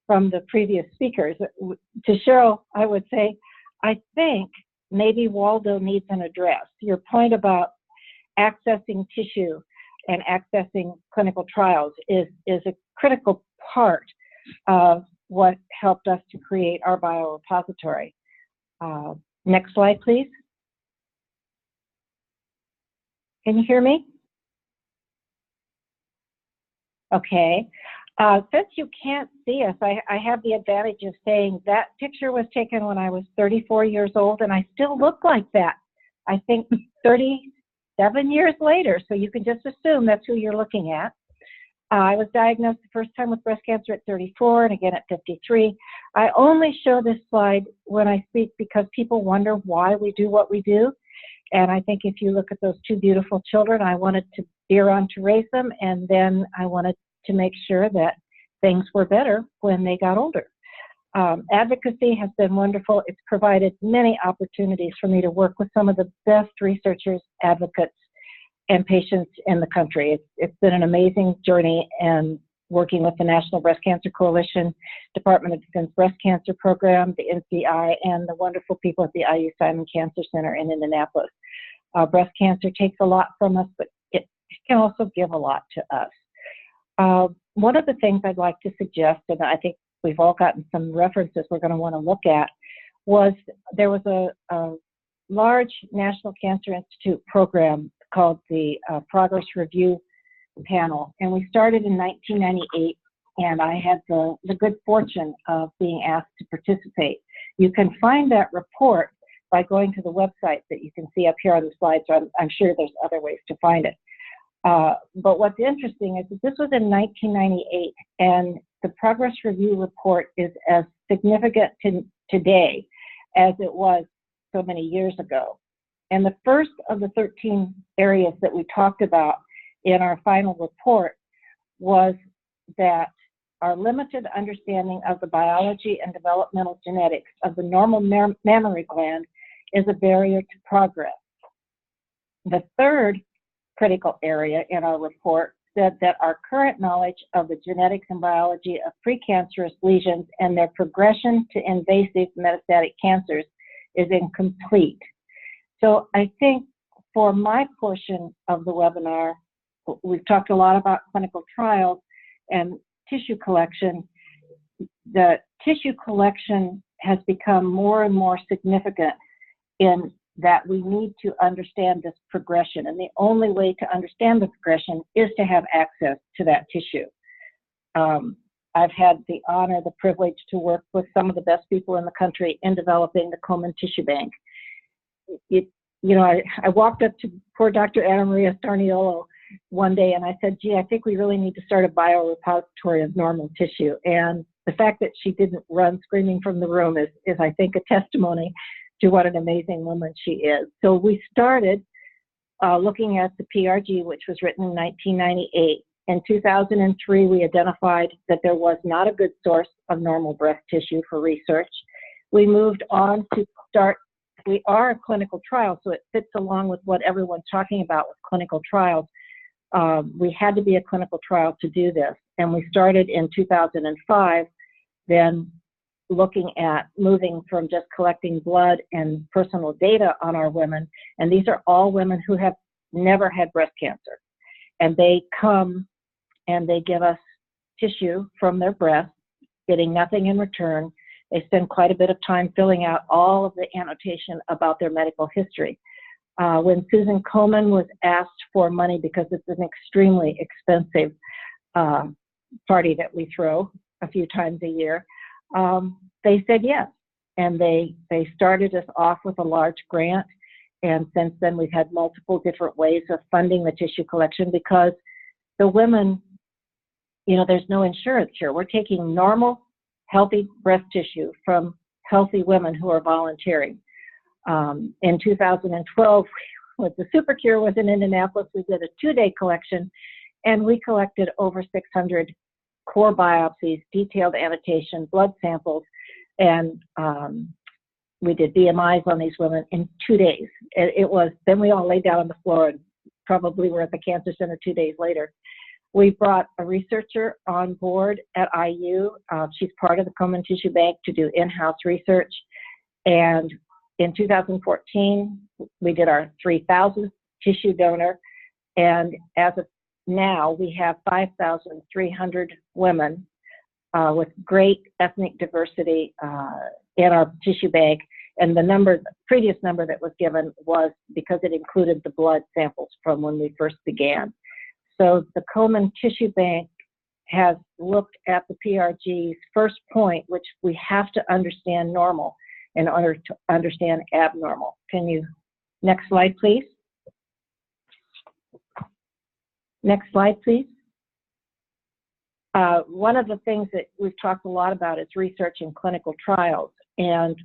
Speaker 6: the previous speakers. To Cheryl, I would say, I think maybe Waldo needs an address. Your point about accessing tissue and accessing clinical trials is a critical part of what helped us to create our biorepository. Next slide, please. Can you hear me? Okay. Since you can't see us, I have the advantage of saying that picture was taken when I was 34 years old, and I still look like that, I think 37 years later, so you can just assume that's who you're looking at. I was diagnosed the first time with breast cancer at 34 and again at 53. I only show this slide when I speak because people wonder why we do what we do. And I think if you look at those two beautiful children, I wanted to be around to raise them, and then I wanted to make sure that things were better when they got older. Advocacy has been wonderful. It's provided many opportunities for me to work with some of the best researchers, advocates, and patients in the country. It's been an amazing journey, and working with the National Breast Cancer Coalition, Department of Defense Breast Cancer Program, the NCI, and the wonderful people at the IU Simon Cancer Center in Indianapolis. Breast cancer takes a lot from us, but it can also give a lot to us. One of the things I'd like to suggest, and I think we've all gotten some references we're going to want to look at, was there was a large National Cancer Institute program called the Progress Review Panel, and we started in 1998, and I had the good fortune of being asked to participate. You can find that report by going to the website that you can see up here on the slide, so I'm sure there's other ways to find it. But what's interesting is that this was in 1998, and the Progress Review report is as significant today as it was so many years ago. And the first of the 13 areas that we talked about in our final report was that our limited understanding of the biology and developmental genetics of the normal mammary gland is a barrier to progress. The third critical area in our report said that our current knowledge of the genetics and biology of precancerous lesions and their progression to invasive metastatic cancers is incomplete. So I think for my portion of the webinar, we've talked a lot about clinical trials and tissue collection. The tissue collection has become more and more significant in that we need to understand this progression. And the only way to understand the progression is to have access to that tissue. I've had the honor, the privilege to work with some of the best people in the country in developing the Komen Tissue Bank. I walked up to poor Dr. Anna Maria Starniolo one day and I said, gee, I think we really need to start a biorepository of normal tissue. And the fact that she didn't run screaming from the room is I think, a testimony to what an amazing woman she is. So we started looking at the PRG, which was written in 1998. In 2003, we identified that there was not a good source of normal breast tissue for research. We moved on to start, we are a clinical trial, so it fits along with what everyone's talking about with clinical trials. We had to be a clinical trial to do this, and we started in 2005. Then looking at moving from just collecting blood and personal data on our women, and these are all women who have never had breast cancer. And they come and they give us tissue from their breast, getting nothing in return. They spend quite a bit of time filling out all of the annotation about their medical history. When Susan Komen was asked for money, because it's an extremely expensive party that we throw a few times a year, they said yes. And they started us off with a large grant. And since then, we've had multiple different ways of funding the tissue collection, because the women, you know, there's no insurance here. We're taking normal, healthy breast tissue from healthy women who are volunteering. In 2012, with the Super Cure was in Indianapolis, we did a 2-day collection, and we collected over 600 core biopsies, detailed annotation, blood samples, and we did BMIs on these women in 2 days. Then we all laid down on the floor and probably were at the cancer center 2 days later. We brought a researcher on board at IU. She's part of the Komen Tissue Bank to do in-house research. And in 2014, we did our 3,000th tissue donor. And as of now, we have 5,300 women with great ethnic diversity in our tissue bank. And the previous number that was given was because it included the blood samples from when we first began. So the Komen Tissue Bank has looked at the PRG's first point, which we have to understand normal in order to understand abnormal. Next slide, please. Next slide, please. One of the things that we've talked a lot about is research and clinical trials. And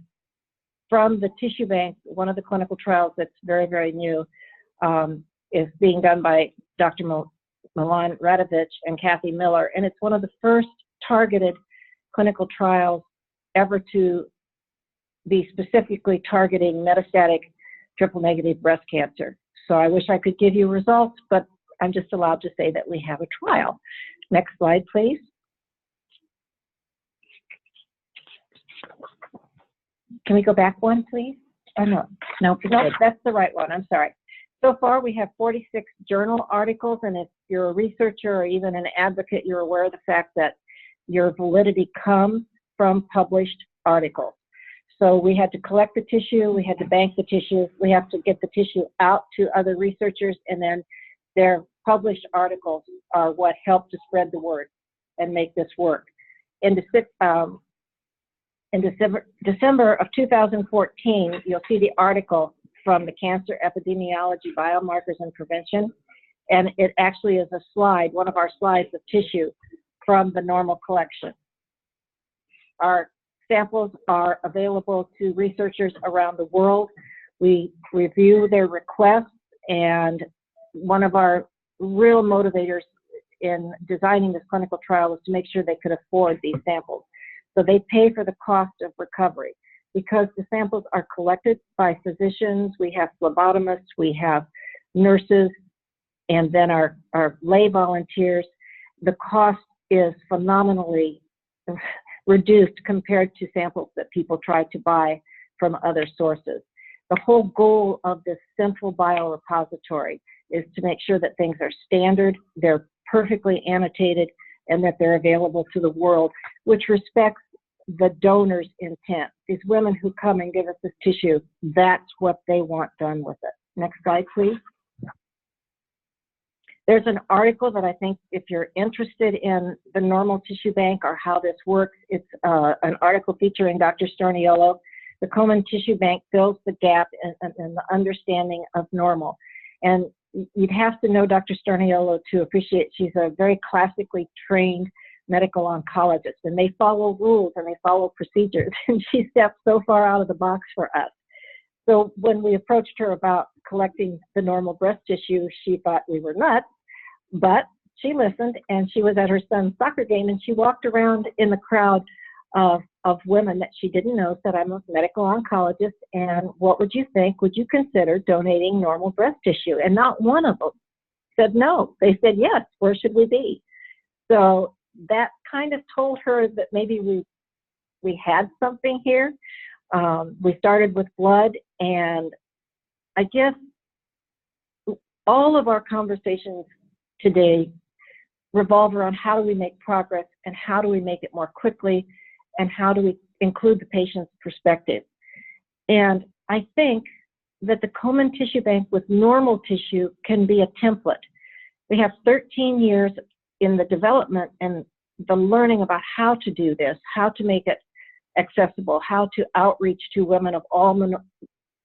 Speaker 6: from the tissue bank, one of the clinical trials that's very, very new is being done by Dr. Milan Radovich and Kathy Miller. And it's one of the first targeted clinical trials ever to be specifically targeting metastatic triple-negative breast cancer. So I wish I could give you results, but I'm just allowed to say that we have a trial. Next slide, please. Can we go back one, please? Oh, no, that's the right one. I'm sorry. So far, we have 46 journal articles, and if you're a researcher or even an advocate, you're aware of the fact that your validity comes from published articles. So we had to collect the tissue, we had to bank the tissue, we have to get the tissue out to other researchers, and then their published articles are what help to spread the word and make this work. In December of 2014, you'll see the article from the Cancer Epidemiology, Biomarkers and Prevention, and it actually is a slide, one of our slides of tissue from the normal collection. Our samples are available to researchers around the world. We review their requests, and one of our real motivators in designing this clinical trial was to make sure they could afford these samples. So they pay for the cost of recovery. Because the samples are collected by physicians, we have phlebotomists, we have nurses, and then our lay volunteers, the cost is phenomenally reduced compared to samples that people try to buy from other sources. The whole goal of this central biorepository is to make sure that things are standard, they're perfectly annotated, and that they're available to the world, which respects the donor's intent. These women who come and give us this tissue, that's what they want done with it. Next slide, please. There's an article that I think if you're interested in the normal tissue bank or how this works, it's an article featuring Dr. Storniolo. The Komen Tissue Bank fills the gap in the understanding of normal. And you'd have to know Dr. Storniolo to appreciate she's a very classically trained medical oncologist, and they follow rules and they follow procedures, and she stepped so far out of the box for us. So when we approached her about collecting the normal breast tissue, she thought we were nuts, but she listened, and she was at her son's soccer game, and she walked around in the crowd of women that she didn't know, said, I'm a medical oncologist, and what would you think? Would you consider donating normal breast tissue? And not one of them said no. They said, yes, where should we be? So that kind of told her that maybe we we had something here. We started with blood, and I guess all of our conversations today revolve around how do we make progress and how do we make it more quickly and how do we include the patient's perspective. And I think that the Komen Tissue Bank with normal tissue can be a template. We have 13 years in the development and the learning about how to do this, how to make it accessible, how to outreach to women of all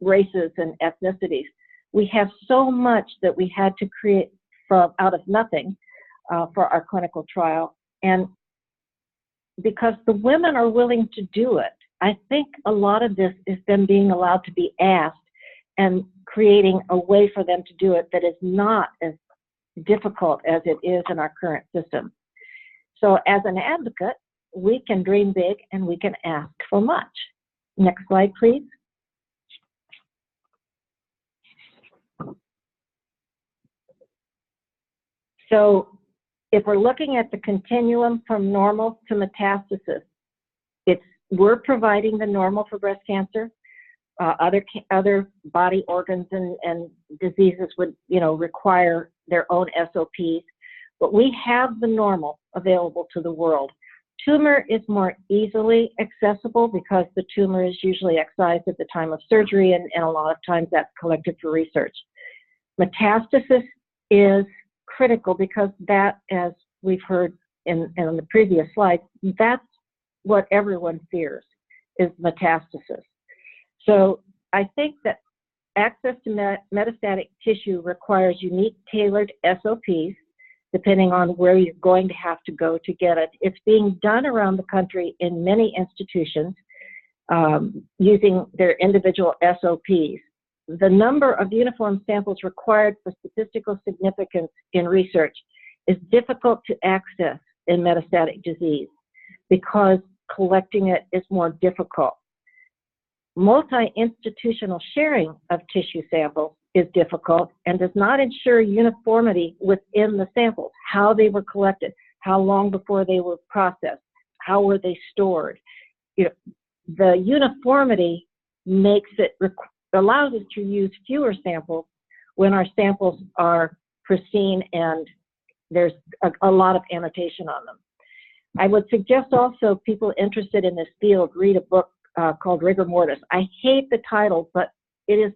Speaker 6: races and ethnicities. We have so much that we had to create from out of nothing for our clinical trial. And because the women are willing to do it, I think a lot of this is them being allowed to be asked and creating a way for them to do it that is not as difficult as it is in our current system. So as an advocate, we can dream big and we can ask for much. Next slide, please. So if we're looking at the continuum from normal to metastasis, we're providing the normal for breast cancer. Other body organs and diseases would, require their own SOPs, but we have the normal available to the world. Tumor is more easily accessible because the tumor is usually excised at the time of surgery, and a lot of times that's collected for research. Metastasis is critical because that, as we've heard in the previous slide, that's what everyone fears, is metastasis. So I think that access to metastatic tissue requires unique tailored SOPs depending on where you're going to have to go to get it. It's being done around the country in many institutions using their individual SOPs. The number of uniform samples required for statistical significance in research is difficult to access in metastatic disease because collecting it is more difficult. Multi-institutional sharing of tissue samples is difficult and does not ensure uniformity within the samples, how they were collected, how long before they were processed, how were they stored. The uniformity allows us to use fewer samples when our samples are pristine and there's a lot of annotation on them. I would suggest also people interested in this field read a book called Rigor Mortis. I hate the title, but it is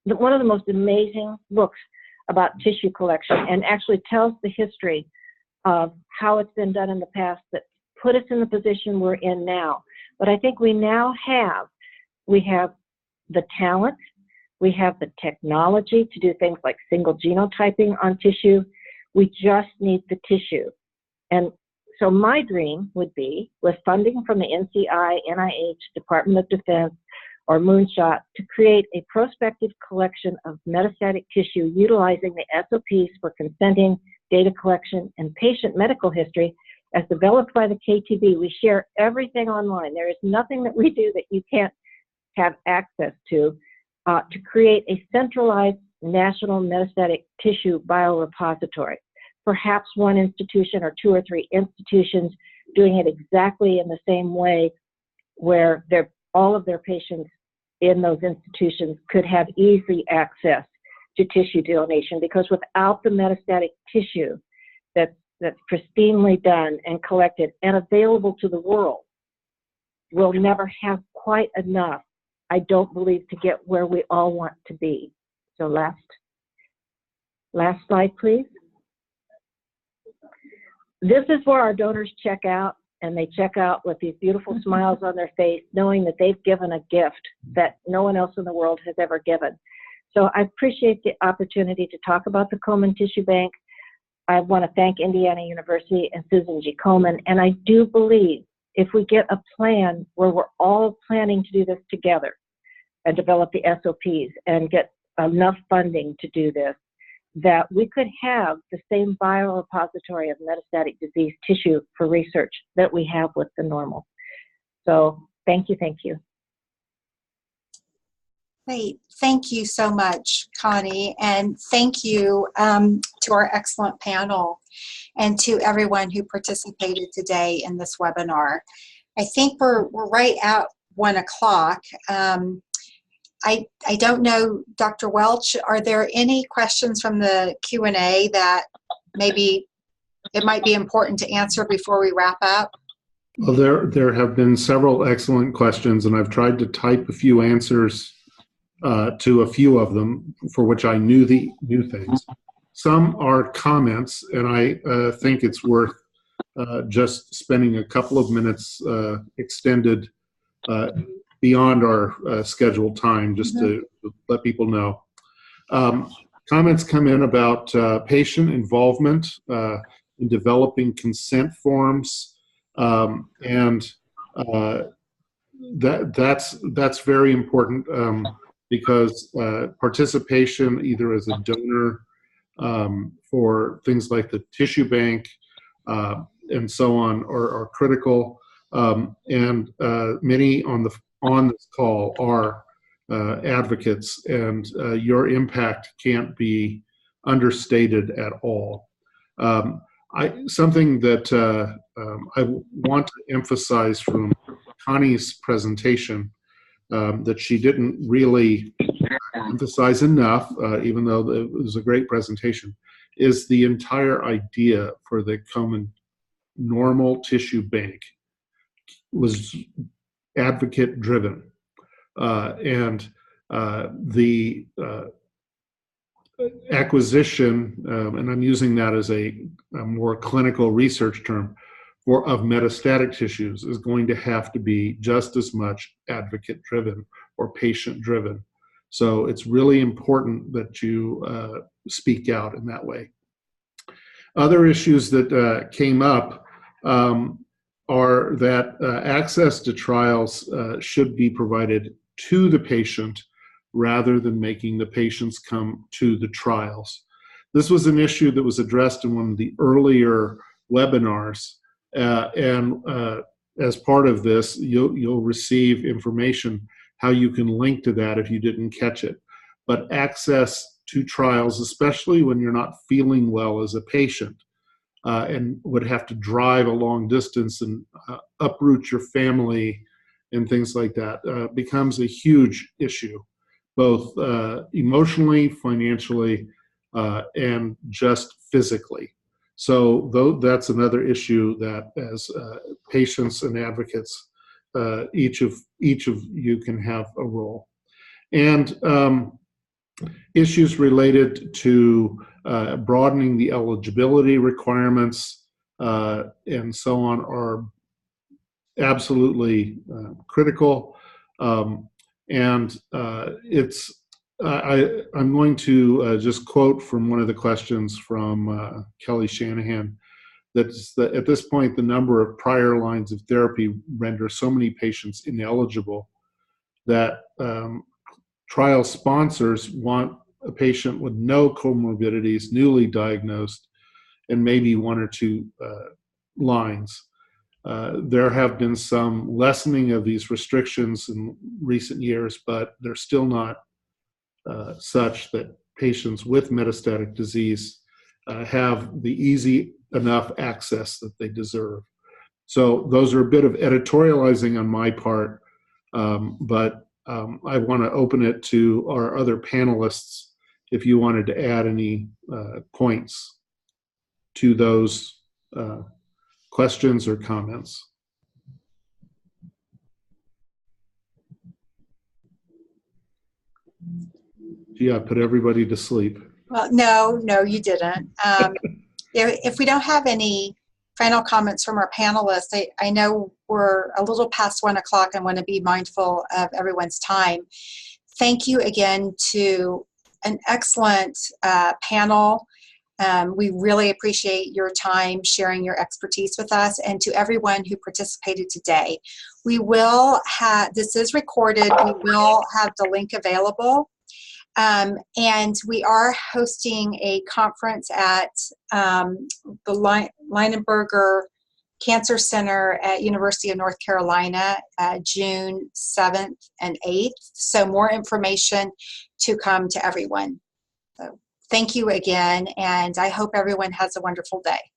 Speaker 6: one of the most amazing books about tissue collection and actually tells the history of how it's been done in the past that put us in the position we're in now. But I think we now have the talent, we have the technology to do things like single genotyping on tissue. We just need the tissue. And so my dream would be, with funding from the NCI, NIH, Department of Defense, or Moonshot, to create a prospective collection of metastatic tissue utilizing the SOPs for consenting, data collection, and patient medical history as developed by the KTB. We share everything online. There is nothing that we do that you can't have access to create a centralized national metastatic tissue biorepository. Perhaps one institution or two or three institutions doing it exactly in the same way where all of their patients in those institutions could have easy access to tissue donation, because without the metastatic tissue that's pristinely done and collected and available to the world, we'll never have quite enough, I don't believe, to get where we all want to be. So last slide, please. This is where our donors check out, and they check out with these beautiful smiles on their face, knowing that they've given a gift that no one else in the world has ever given. So I appreciate the opportunity to talk about the Komen Tissue Bank. I want to thank Indiana University and Susan G. Komen, and I do believe if we get a plan where we're all planning to do this together and develop the SOPs and get enough funding to do this, that we could have the same biorepository of metastatic disease tissue for research that we have with the normal. So thank you, thank you.
Speaker 1: Great. Thank you so much, Connie, and thank you to our excellent panel and to everyone who participated today in this webinar. I think we're right at 1 o'clock. I don't know, Dr. Welch, are there any questions from the Q&A that maybe it might be important to answer before we wrap up?
Speaker 3: Well, there have been several excellent questions, and I've tried to type a few answers to a few of them for which I knew things. Some are comments, and I think it's worth just spending a couple of minutes extended beyond our scheduled time, just to let people know. Comments come in about patient involvement in developing consent forms, and that's very important because participation either as a donor for things like the tissue bank and so on are critical, and many on this call are advocates, and your impact can't be understated at all. Something that I want to emphasize from Connie's presentation that she didn't really emphasize enough, even though it was a great presentation, is the entire idea for the Komen normal tissue bank was advocate driven. And the acquisition, and I'm using that as a more clinical research term, of metastatic tissues is going to have to be just as much advocate driven or patient driven. So it's really important that you speak out in that way. Other issues that came up are that access to trials should be provided to the patient rather than making the patients come to the trials. This was an issue that was addressed in one of the earlier webinars, and as part of this, you'll receive information how you can link to that if you didn't catch it. But access to trials, especially when you're not feeling well as a patient, and would have to drive a long distance and uproot your family and things like that, becomes a huge issue, both emotionally, financially, and just physically. So that's another issue that as patients and advocates, each of you can have a role. And issues related to broadening the eligibility requirements and so on are absolutely critical. And I'm going to just quote from one of the questions from Kelly Shanahan. That's that at this point, the number of prior lines of therapy render so many patients ineligible that trial sponsors want a patient with no comorbidities, newly diagnosed, and maybe 1 or 2 lines. There have been some lessening of these restrictions in recent years, but they're still not such that patients with metastatic disease have the easy enough access that they deserve. So those are a bit of editorializing on my part, but I want to open it to our other panelists if you wanted to add any points to those questions or comments. Gee, I put everybody to sleep.
Speaker 1: Well, no, you didn't. If we don't have any final comments from our panelists, I know we're a little past 1 o'clock and want to be mindful of everyone's time. Thank you again to an excellent panel. We really appreciate your time sharing your expertise with us, and to everyone who participated today. We will have, this is recorded, we will have the link available. And we are hosting a conference at the Leinenberger Cancer Center at University of North Carolina, June 7th and 8th. So more information to come to everyone. So thank you again, and I hope everyone has a wonderful day.